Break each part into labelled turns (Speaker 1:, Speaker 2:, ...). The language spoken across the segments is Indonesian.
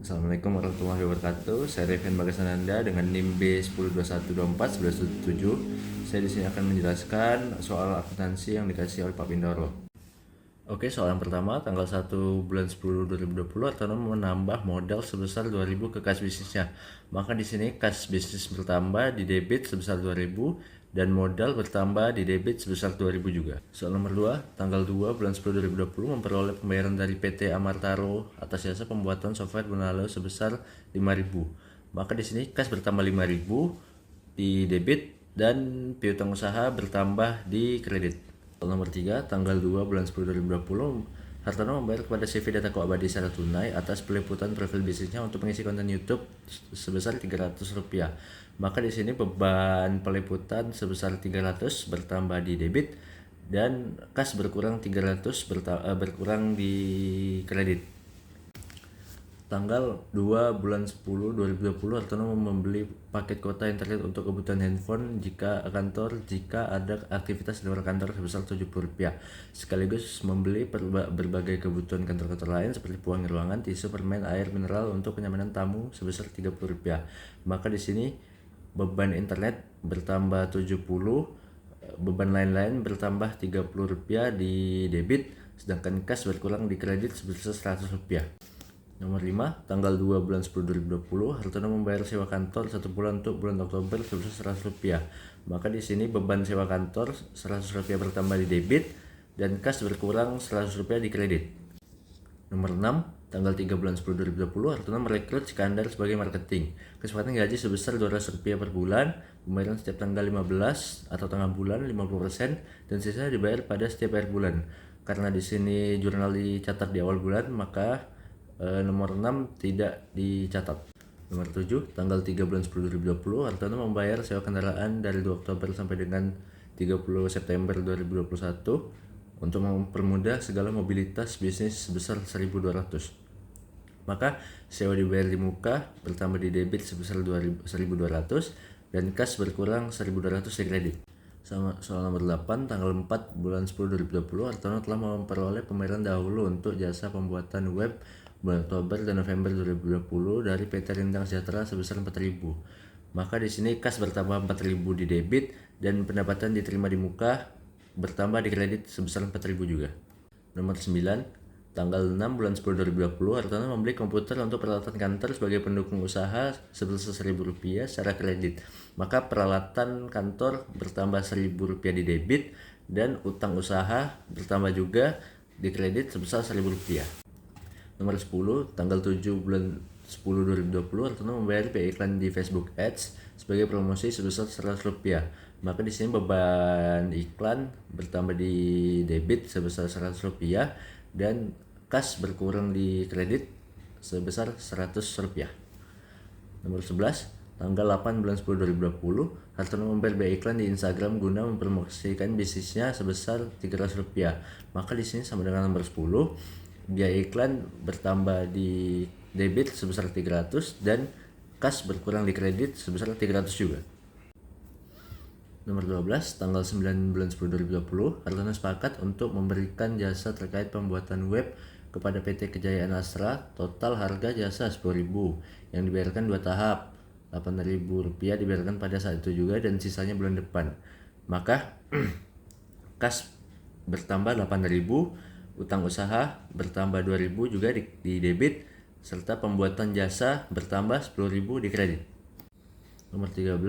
Speaker 1: Assalamualaikum warahmatullahi wabarakatuh. Saya Reven Bagasananda dengan NIM B1021241177. Saya di sini akan menjelaskan soal akuntansi yang dikasih oleh Pak Bindoro. Oke, soal yang pertama, tanggal 1 bulan 10 2020 Artono menambah modal sebesar 2.000 ke kas bisnisnya. Maka di sini kas bisnis bertambah di debit sebesar 2.000 dan modal bertambah di debit sebesar 2.000 juga. Soal nomor 2, tanggal 2 bulan 10 2020 memperoleh pembayaran dari PT Amartaro atas jasa pembuatan software Bunalo sebesar 5.000. Maka di sini kas bertambah 5.000 di debit dan piutang usaha bertambah di kredit. Nomor 3, tanggal 2 bulan 10 2020, Hartono membayar kepada CV Datako Abadi secara tunai atas peliputan profil bisnisnya untuk mengisi konten YouTube sebesar Rp300. Maka di sini beban peliputan sebesar 300 bertambah di debit dan kas berkurang 300 berkurang di kredit. Tanggal 2 bulan 10 2020 Hartono membeli paket kuota internet untuk kebutuhan handphone jika ada aktivitas di luar kantor sebesar Rp70, sekaligus membeli berbagai kebutuhan kantor-kantor lain seperti pewangi ruangan, tisu, permen, air mineral untuk kenyamanan tamu sebesar Rp30. Maka di sini beban internet bertambah 70, beban lain-lain bertambah Rp30 di debit, sedangkan kas berkurang di kredit sebesar Rp100. Nomor 5, tanggal 2 bulan 10 2020, Hartono membayar sewa kantor 1 bulan untuk bulan Oktober sebesar Rp100. Maka di sini beban sewa kantor Rp100 bertambah di debit dan kas berkurang Rp100 di kredit. Nomor 6, tanggal 3 bulan 10 2020, Hartono merekrut Skandar sebagai marketing. Kesepakatan gaji sebesar Rp200 per bulan, pembayaran setiap tanggal 15 atau tengah bulan 50% dan sisa dibayar pada setiap akhir bulan. Karena di sini jurnal dicatat di awal bulan, maka nomor 6 tidak dicatat. Nomor 7, tanggal 3 bulan 10 2020, Hartono membayar sewa kendaraan dari 2 Oktober sampai dengan 30 September 2021 untuk mempermudah segala mobilitas bisnis sebesar 1.200. Maka sewa dibayar di muka, bertambah di debit sebesar 1.200 dan kas berkurang 1.200 di kredit. Soal nomor 8, tanggal 4 bulan 10 2020, Hartono telah memperoleh pembayaran dahulu untuk jasa pembuatan web bulan Oktober dan November 2020 dari PT Rindang Sejahtera sebesar 4.000. Maka di sini kas bertambah 4.000 di debit dan pendapatan diterima di muka bertambah di kredit sebesar 4.000 juga. Nomor 9, tanggal 6 bulan 10 2020, Hartono membeli komputer untuk peralatan kantor sebagai pendukung usaha sebesar Rp1.000 secara kredit. Maka peralatan kantor bertambah Rp1.000 di debit dan utang usaha bertambah juga di kredit sebesar Rp1.000. Nomor 10, tanggal 7 bulan 10 2020, Hartono membayar biaya iklan di Facebook Ads sebagai promosi sebesar Rp100. Maka di sini beban iklan bertambah di debit sebesar Rp100 dan kas berkurang di kredit sebesar Rp100. Nomor 11, tanggal 8 bulan 10 2020, Hartono membayar biaya iklan di Instagram guna mempromosikan bisnisnya sebesar Rp300. Maka di sini sama dengan nomor 10, biaya iklan bertambah di debit sebesar 300 dan kas berkurang di kredit sebesar 300 juga. Nomor 12, tanggal 9 bulan 10 2020, Hartono sepakat untuk memberikan jasa terkait pembuatan web kepada PT Kejayaan Astra. Total harga jasa Rp10.000 yang dibayarkan 2 tahap. Rp8.000 dibayarkan pada saat itu juga dan sisanya bulan depan. Maka kas bertambah Rp8.000, utang usaha bertambah Rp2.000 juga di debit, serta pembuatan jasa bertambah Rp10.000 di kredit. Nomor 13,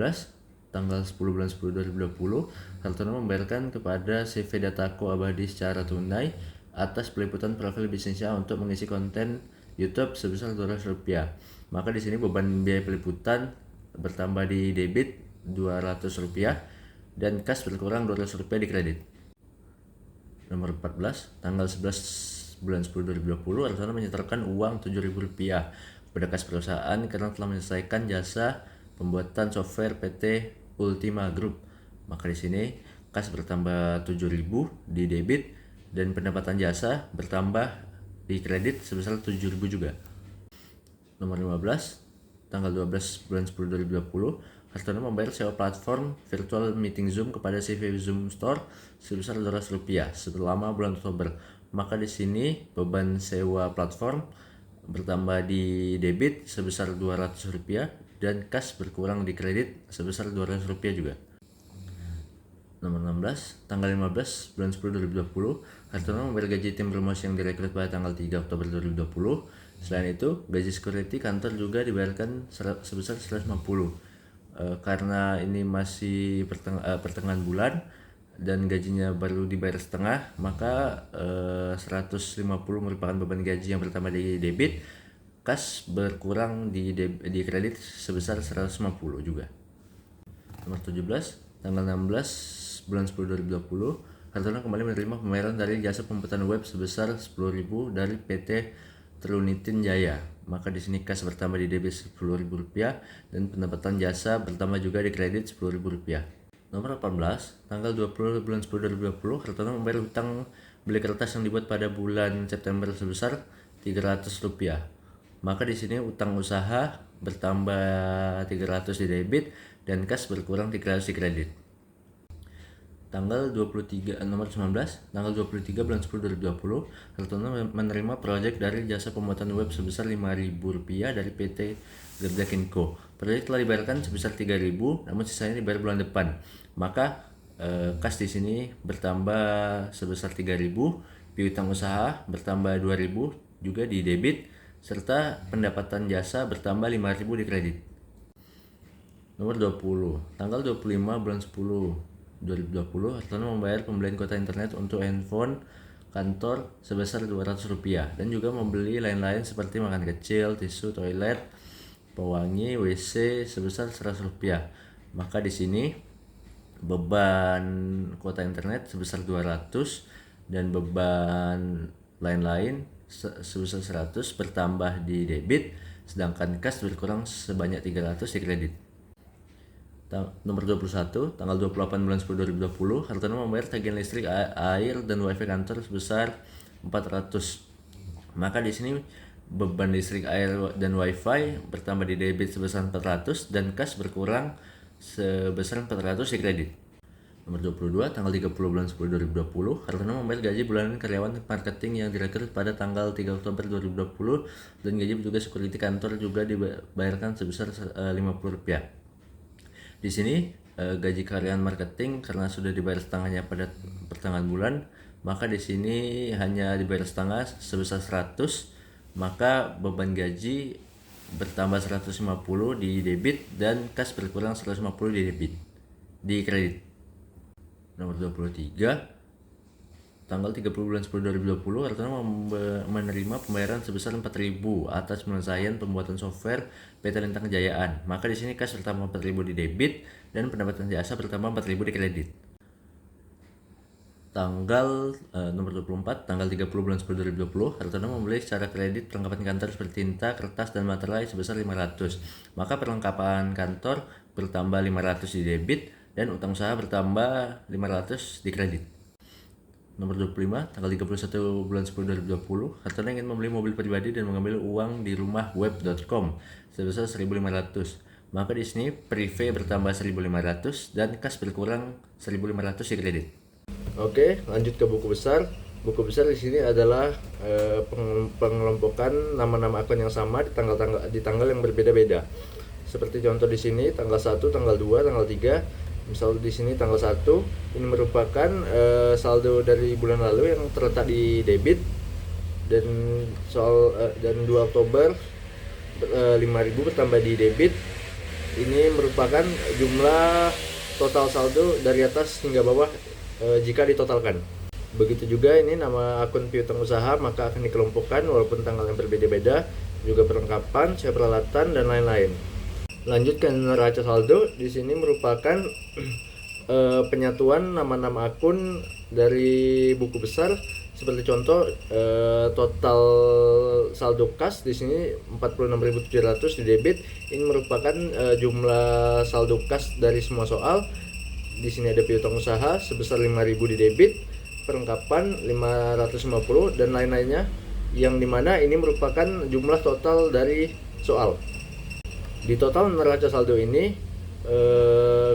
Speaker 1: tanggal 10 bulan 10 2020, Hartono membayarkan kepada CV Datako Abadi secara tunai atas peliputan profil bisnisnya untuk mengisi konten YouTube sebesar Rp200. Maka di sini beban biaya peliputan bertambah di debit Rp200 dan kas berkurang Rp200 di kredit. Nomor 14, tanggal 11 bulan 10 2020, Hartono menyetorkan uang Rp7.000 kepada kas perusahaan karena telah menyelesaikan jasa pembuatan software PT Ultima Group. Maka di sini kas bertambah Rp7.000 di debit dan pendapatan jasa bertambah di kredit sebesar Rp7.000 juga. Nomor 15, tanggal 12 bulan 10 2020, Hartono membayar sewa platform virtual meeting Zoom kepada CV Zoom Store sebesar Rp200 selama bulan Oktober. Maka di sini beban sewa platform bertambah di debit sebesar Rp200 dan kas berkurang di kredit sebesar Rp200 juga. Nomor 16, tanggal 15 bulan 10 2020, Hartono membayar gaji tim promosi yang direkrut pada tanggal 3 Oktober 2020. Selain itu, gaji security kantor juga dibayarkan sebesar 150. Karena ini masih pertengahan bulan dan gajinya baru dibayar setengah, maka 150 merupakan beban gaji yang pertama di debit, kas berkurang di kredit sebesar 150 juga. Nomor 17, tanggal 16 bulan 10 2020, Hartono kembali menerima pembayaran dari jasa pembuatan web sebesar 10.000 dari PT Trunitin Jaya. Maka di sini kas bertambah di debit Rp10.000 dan pendapatan jasa bertambah juga di kredit Rp10.000. Nomor 18, tanggal 20 bulan 10 2020, Hartono membayar hutang beli kertas yang dibuat pada bulan September sebesar Rp300. Maka di sini utang usaha bertambah 300 di debit dan kas berkurang 300 di kredit. Nomor 23 tanggal 23 bulan 10 2020, Hartono menerima proyek dari jasa pembuatan web sebesar Rp5.000 dari PT Gerdakinko. Proyek telah dibayarkan sebesar Rp3.000, namun sisanya dibayar bulan depan. Maka kas di sini bertambah sebesar Rp3.000, piutang usaha bertambah Rp2.000 juga di debit, serta pendapatan jasa bertambah Rp5.000 di kredit. Nomor 20, tanggal 25 bulan 10 2020, Hartono membayar pembelian kuota internet untuk handphone kantor sebesar Rp200 dan juga membeli lain-lain seperti makan kecil, tisu, toilet, pewangi, WC sebesar Rp100. Maka di sini beban kuota internet sebesar 200 dan beban lain-lain sebesar 100 bertambah di debit, sedangkan kas berkurang sebanyak 300 di kredit. Nomor 21, tanggal 28 bulan 10 2020, Hartono membayar tagihan listrik, air, dan wifi kantor sebesar 400. Maka di sini beban listrik, air, dan wifi bertambah di debit sebesar 400 dan kas berkurang sebesar 400 di kredit. Nomor 22, tanggal 30 bulan 10 2020, Hartono membayar gaji bulanan karyawan marketing yang direkrut pada tanggal 3 Oktober 2020 dan gaji petugas security kantor juga dibayarkan sebesar Rp50. Di sini gaji karyawan marketing karena sudah dibayar setengahnya pada pertengahan bulan, maka di sini hanya dibayar setengah sebesar 100, maka beban gaji bertambah 150 di debit dan kas berkurang 150 di kredit. Nomor 23, tanggal 30 bulan 10 2020, Hartono menerima pembayaran sebesar Rp4.000 atas penyelesaian pembuatan software PT Lintang Kejayaan. Maka di sini kas bertambah Rp4.000 di debit dan pendapatan jasa bertambah Rp4.000 di kredit. Nomor 24, tanggal 30 bulan 10 2020, Hartono membeli secara kredit perlengkapan kantor seperti tinta, kertas, dan materai sebesar Rp500. Maka perlengkapan kantor bertambah Rp500 di debit dan utang usaha bertambah Rp500 di kredit. Nomor 25, tanggal 31 bulan 10 2020, Hartono ingin membeli mobil pribadi dan mengambil uang di rumah web.com sebesar Rp1.500. Maka di sini prive bertambah Rp1.500 dan kas berkurang Rp1.500 di kredit. Oke, lanjut ke buku besar. Buku besar di sini adalah pengelompokan nama-nama akun yang sama di tanggal yang berbeda-beda. Seperti contoh di sini tanggal 1, tanggal 2, tanggal 3. Misal di sini tanggal 1 ini merupakan saldo dari bulan lalu yang terletak di debit, dan 2 Oktober 5.000 bertambah di debit. Ini merupakan jumlah total saldo dari atas hingga bawah jika ditotalkan. Begitu juga ini nama akun piutang usaha, maka akan dikelompokkan walaupun tanggal yang berbeda-beda, juga perlengkapan, siap peralatan, dan lain-lain. Lanjut ke neraca saldo. Di sini merupakan penyatuan nama-nama akun dari buku besar. Seperti contoh total saldo kas di sini 46.700 di debit. Ini merupakan jumlah saldo kas dari semua soal. Di sini ada piutang usaha sebesar 5.000 di debit, perlengkapan 550, dan lain-lainnya, yang dimana ini merupakan jumlah total dari soal. Di total neraca saldo ini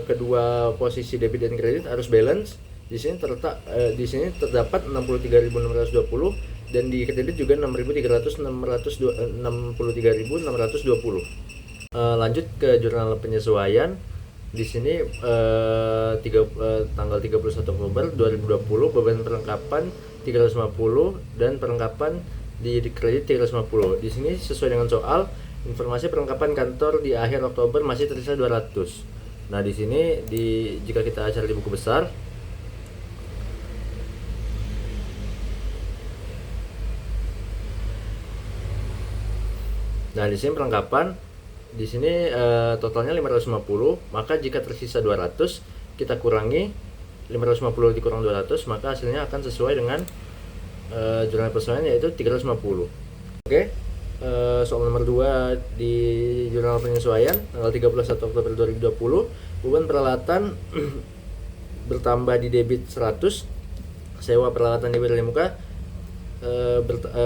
Speaker 1: kedua posisi debit dan kredit harus balance. Di sini terdapat 63.620 dan di kredit juga 6.363.620. Lanjut ke jurnal penyesuaian. Di sini tanggal 31 Oktober 2020 beban perlengkapan 350 dan perlengkapan di kredit 350. Di sini sesuai dengan soal, informasi perlengkapan kantor di akhir Oktober masih tersisa 200. Nah, di sini jika kita cari di buku besar, nah di sini perlengkapan di sini totalnya 550, maka jika tersisa 200 kita kurangi 550 dikurang 200, maka hasilnya akan sesuai dengan jurnal penyesuaian, yaitu 350. Oke, soal nomor 2 di jurnal penyesuaian tanggal 31 Oktober 2020, beban peralatan bertambah di debit 100, sewa peralatan di bidang muka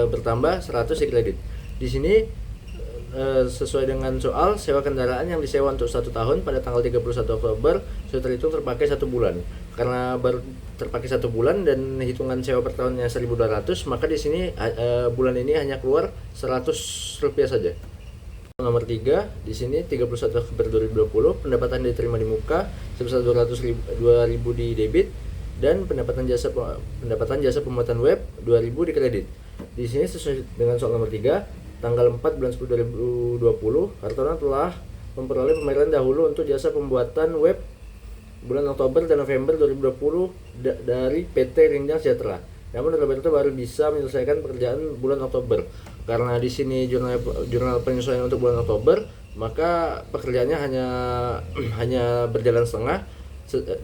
Speaker 1: bertambah 100 di kredit. Di sini sesuai dengan soal, sewa kendaraan yang disewa untuk 1 tahun pada tanggal 31 Oktober sudah terhitung terpakai 1 bulan. Karena baru terpakai 1 bulan dan hitungan sewa per tahunnya 1.200, maka di sini bulan ini hanya keluar 100 rupiah saja. Nomor 3, di sini 31 Oktober 2020, pendapatan diterima di muka sebesar 2.000 di debit dan pendapatan jasa pembuatan web 2.000 di kredit. Di sini sesuai dengan soal nomor 3, tanggal 4 bulan 10 2020, Hartono telah memperoleh pembayaran dahulu untuk jasa pembuatan web bulan Oktober dan November 2020 dari PT Rindang Sejahtera. Namun Roberto baru bisa menyelesaikan pekerjaan bulan Oktober. Karena di sini jurnal penyesuaian untuk bulan Oktober, maka pekerjaannya hanya berjalan setengah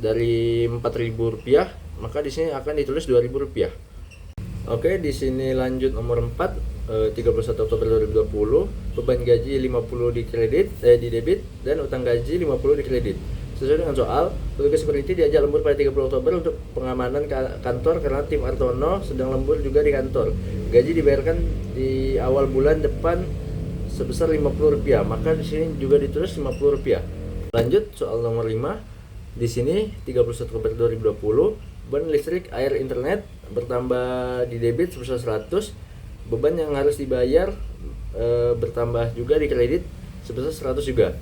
Speaker 1: dari Rp4.000, maka di sini akan ditulis Rp2.000. Oke, di sini lanjut nomor 4, 31 Oktober 2020, beban gaji 50 di debit dan utang gaji 50 di kredit. Sesuai dengan soal, petugas security diajak lembur pada 30 Oktober untuk pengamanan kantor karena tim Hartono sedang lembur juga di kantor. Gaji dibayarkan di awal bulan depan sebesar Rp50, maka di sini juga ditulis Rp50. Lanjut soal nomor 5. Di sini 31 Oktober 2020, beban listrik, air, internet bertambah di debit sebesar 100. Beban yang harus dibayar bertambah juga di kredit sebesar 100 juga.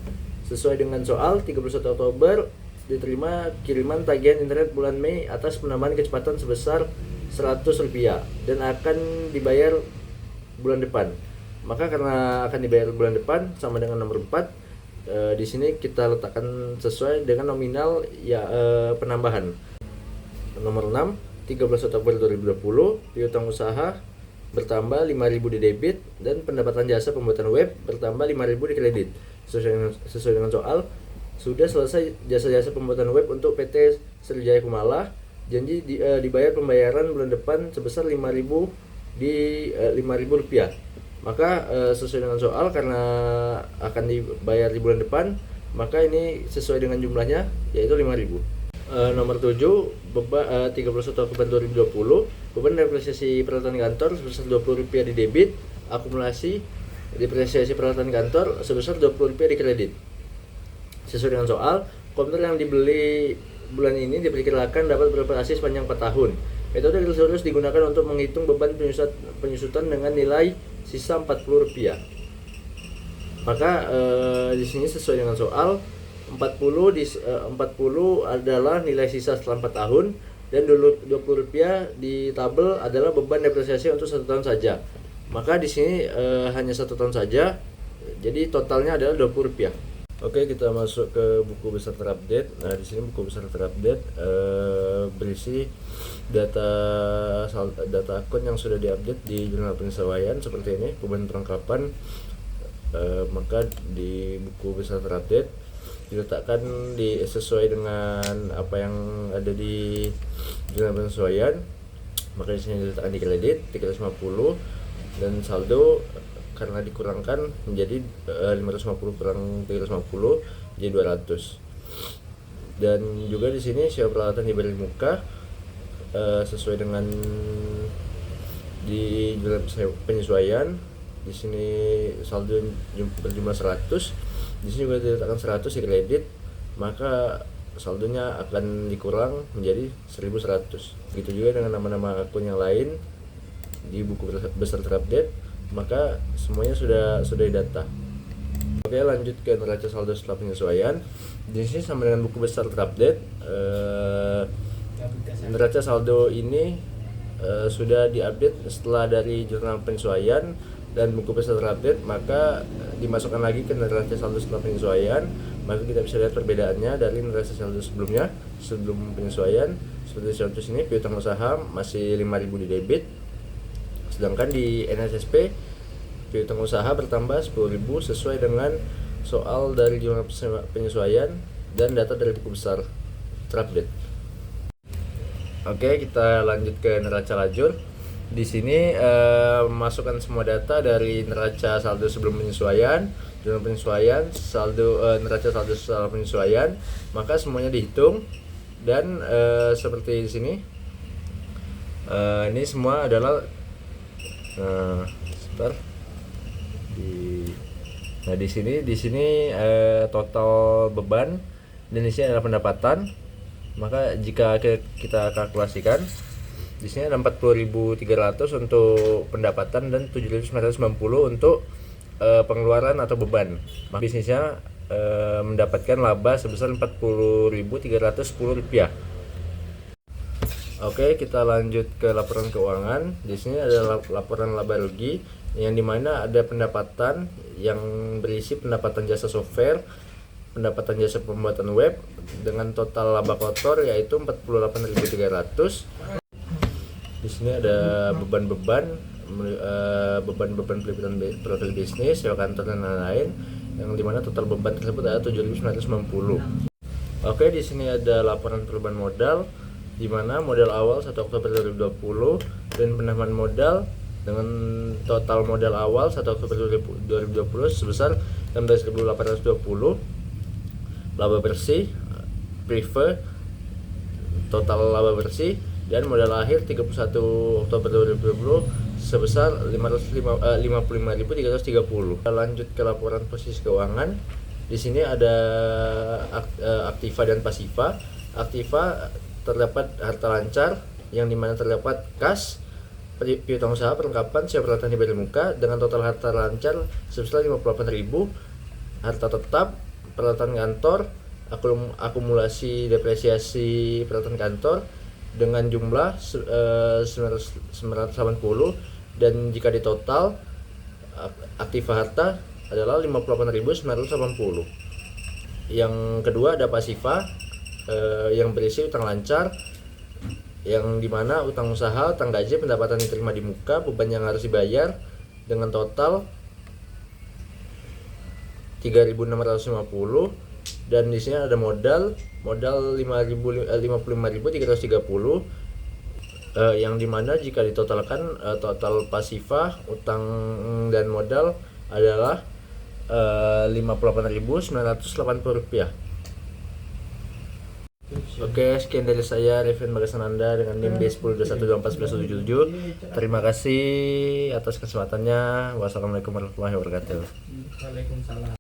Speaker 1: Sesuai dengan soal, 31 Oktober diterima kiriman tagihan internet bulan Mei atas penambahan kecepatan sebesar Rp100 dan akan dibayar bulan depan. Maka karena akan dibayar bulan depan sama dengan nomor 4, di sini kita letakkan sesuai dengan nominal penambahan. Nomor 6, 13 Oktober 2020, piutang usaha bertambah 5.000 di debit dan pendapatan jasa pembuatan web bertambah 5.000 di kredit. Sesuai dengan soal, sudah selesai jasa-jasa pembuatan web untuk PT Sriwijaya Kumala. Janji dibayar pembayaran bulan depan sebesar Rp5.000 Rp5.000. Maka sesuai dengan soal, karena akan dibayar di bulan depan, maka ini sesuai dengan jumlahnya, yaitu Rp5.000. Nomor 7, 31 Oktober 2020, beban depresiasi peralatan kantor sebesar Rp20 di debit, akumulasi depresiasi peralatan kantor sebesar Rp20 di kredit. Sesuai dengan soal, komputer yang dibeli bulan ini diperkirakan dapat beroperasi sepanjang 4 tahun. Metode Real digunakan untuk menghitung beban penyusutan dengan nilai sisa Rp40. Maka di sini sesuai dengan soal, 40 adalah nilai sisa setelah 4 tahun dan Rp20 di tabel adalah beban depresiasi untuk 1 tahun saja. Maka di sini hanya 1 tahun saja, jadi totalnya adalah Rp20. Oke, kita masuk ke buku besar terupdate. Nah, di sini buku besar terupdate berisi data akun yang sudah diupdate di jurnal penyesuaian seperti ini, beban perlengkapan. Maka di buku besar terupdate diletakkan sesuai dengan apa yang ada di jurnal penyesuaian. Maka di sini diletakkan di kredit 350 dan saldo karena dikurangkan menjadi 550 kurang 350 jadi 200. Dan juga di sini sewa peralatan di balik muka sesuai dengan di jurnal penyesuaian. Di sini saldo berjumlah 100. Di sini juga diletakkan 100 di kredit, maka saldonya akan dikurang menjadi 1.100. Begitu juga dengan nama-nama akun yang lain. di buku besar terupdate, maka semuanya sudah didata. Oke, lanjut ke neraca saldo setelah penyesuaian. Di sini sama dengan buku besar terupdate, neraca saldo ini sudah diupdate setelah dari jurnal penyesuaian dan buku besar terupdate, maka dimasukkan lagi ke neraca saldo setelah penyesuaian. Maka kita bisa lihat perbedaannya dari neraca saldo sebelumnya, sebelum penyesuaian. Seperti contoh sini, piutang usaha masih 5.000 di debit, sedangkan di NSSP piutang usaha bertambah 10.000 sesuai dengan soal dari jurnal penyesuaian dan data dari buku besar terupdate. Oke, kita lanjut ke neraca lajur. Di sini masukkan semua data dari neraca saldo sebelum penyesuaian, jurnal penyesuaian, saldo neraca saldo setelah penyesuaian, maka semuanya dihitung dan seperti di sini. Ini semua adalah sebentar. Nah, di sini total beban dan di sini adalah pendapatan. Maka jika kita kalkulasikan, di sini ada 40.300 untuk pendapatan dan 7.990 untuk pengeluaran atau beban. Maka bisnisnya mendapatkan laba sebesar Rp40.310. Oke, kita lanjut ke laporan keuangan. Di sini ada laporan laba rugi yang dimana ada pendapatan yang berisi pendapatan jasa software, pendapatan jasa pembuatan web dengan total laba kotor yaitu 48.300. Di sini ada beban-beban peliputan profil bisnis, sewa kantor dan lain-lain, yang dimana total beban tersebut ada 7.990. Oke, di sini ada laporan perubahan modal, di mana modal awal 1 Oktober 2020 dan penambahan modal dengan total modal awal 1 Oktober 2020 sebesar 16.820. Laba bersih prefer total laba bersih dan modal akhir 31 Oktober 2020 sebesar 55.330. Lanjut ke laporan posisi keuangan. Di sini ada aktiva dan pasiva. Aktiva terdapat harta lancar yang dimana terdapat kas, piutang usaha, perlengkapan, sewa peralatan hiburan muka dengan total harta lancar sebesar 58.000. Harta tetap, peralatan kantor, akumulasi depresiasi peralatan kantor dengan jumlah 980, dan jika ditotal aktiva harta adalah 58.980. Yang kedua ada pasiva yang berisi utang lancar yang dimana utang usaha, utang gaji, pendapatan diterima di muka, beban yang harus dibayar dengan total 3.650, dan di sini ada modal 55.330 yang dimana jika ditotalkan total pasiva, utang dan modal adalah Rp58.980. Oke, sekian dari saya, Revin Bagasananda dengan NIM B1021241177. Terima kasih atas kesempatannya. Wassalamualaikum warahmatullahi wabarakatuh.
Speaker 2: Waalaikumsalam.